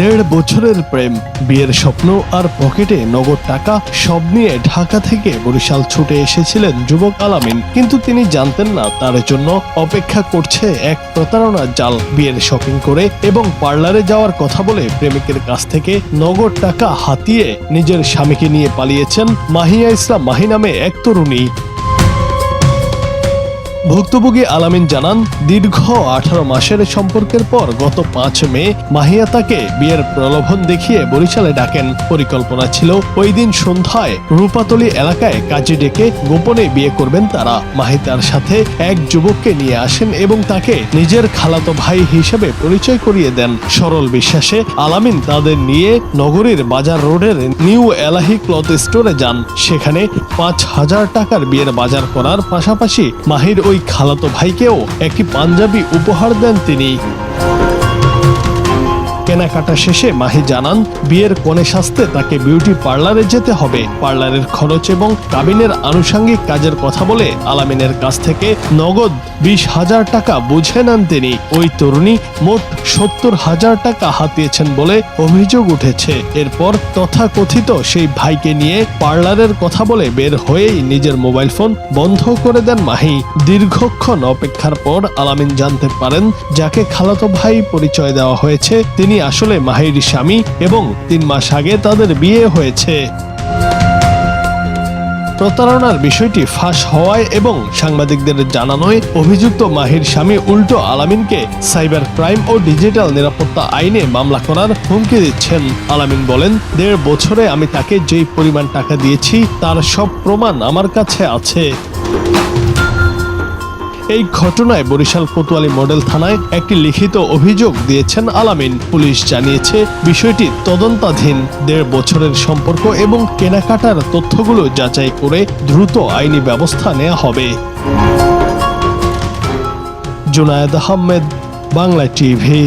1.5 বছরের প্রেম, বিয়ের স্বপ্ন আর পকেটে নগদ টাকা সব নিয়ে ঢাকা থেকে বরিশাল ছুটে এসেছিলেন যুবক আলামিন। কিন্তু তিনি জানতেন না তার জন্য অপেক্ষা করছে এক প্রতারণার জাল। বিয়ের শপিং করে এবং পার্লারে যাওয়ার কথা বলে প্রেমিকের কাছ থেকে নগদ টাকা হাতিয়ে নিজের স্বামীকে নিয়ে পালিয়েছেন মাহিয়া ইসলাম মাহি নামে এক তরুণী। ভুক্তভোগী আলামিন জানান, দীর্ঘ 18 মাসের সম্পর্কের পর গত 5 মে মাহিয়া তাকে বিয়ের প্রলোভন দেখিয়ে বরিশালে ডাকেন। পরিকল্পনা ছিল ওই দিন সন্ধ্যায় রূপাতলী এলাকায় কাজে ডেকে গোপনে বিয়ে করবেন তারা। মাহি তার সাথে এক যুবককে নিয়ে আসেন এবং তাকে নিজের খালাতো ভাই হিসেবে পরিচয় করিয়ে দেন। সরল বিশ্বাসে আলামিন তাদের নিয়ে নগরীর বাজার রোডের নিউ এলাহি ক্লথ স্টোরে যান। সেখানে 5,000 টাকার বিয়ের বাজার করার পাশাপাশি মাহির ওই খালাতো ভাইকেও একটি পাঞ্জাবি উপহার দেন তিনি। কেনাকাটা শেষে মাহি জানান, বিয়ের কনে সাজতে তাকে বিউটি পার্লারে যেতে হবে। পার্লারের খরচ এবং কাবিনের আনুষঙ্গিক কাজের কথা বলে আলামিনের কাছ থেকে নগদ 20,000 টাকা বুঝে নেন তিনি। ওই তরুণী মোট 70,000 টাকা হাতিয়েছেন বলে অভিযোগ উঠেছে। এরপর তথাকথিত সেই ভাইকে নিয়ে পার্লারের কথা বলে বের হয়েই নিজের মোবাইল ফোন বন্ধ করে দেন মাহি। দীর্ঘক্ষণ অপেক্ষার পর আলামিন জানতে পারেন, যাকে খালাতো ভাই পরিচয় দেওয়া হয়েছে তিনি আসলে মাহির স্বামী এবং 3 মাস আগে তাদের বিয়ে হয়েছে। প্রতারণার বিষয়টি ফাঁস হওয়ায় এবং সাংবাদিকদের জানানোয় অভিযুক্ত মাহির স্বামী উল্টো আলামিনকে সাইবার ক্রাইম ও ডিজিটাল নিরাপত্তা আইনে মামলা করার হুমকি দিচ্ছেন। আলামিন বলেন, 1.5 বছরে আমি তাকে যেই পরিমাণ টাকা দিয়েছি তার সব প্রমাণ আমার কাছে আছে। এই ঘটনায় বরিশাল কোতোয়ালি মডেল থানায় একটি লিখিত অভিযোগ দিয়েছেন আলামিন। পুলিশ জানিয়েছে বিষয়টি তদন্তাধীন। 1.5 বছরের সম্পর্ক এবং কেনাকাটার তথ্যগুলো যাচাই করে দ্রুত আইনি ব্যবস্থা নেওয়া হবে। জুনায়েদ আহমেদ, বাংলা টিভি।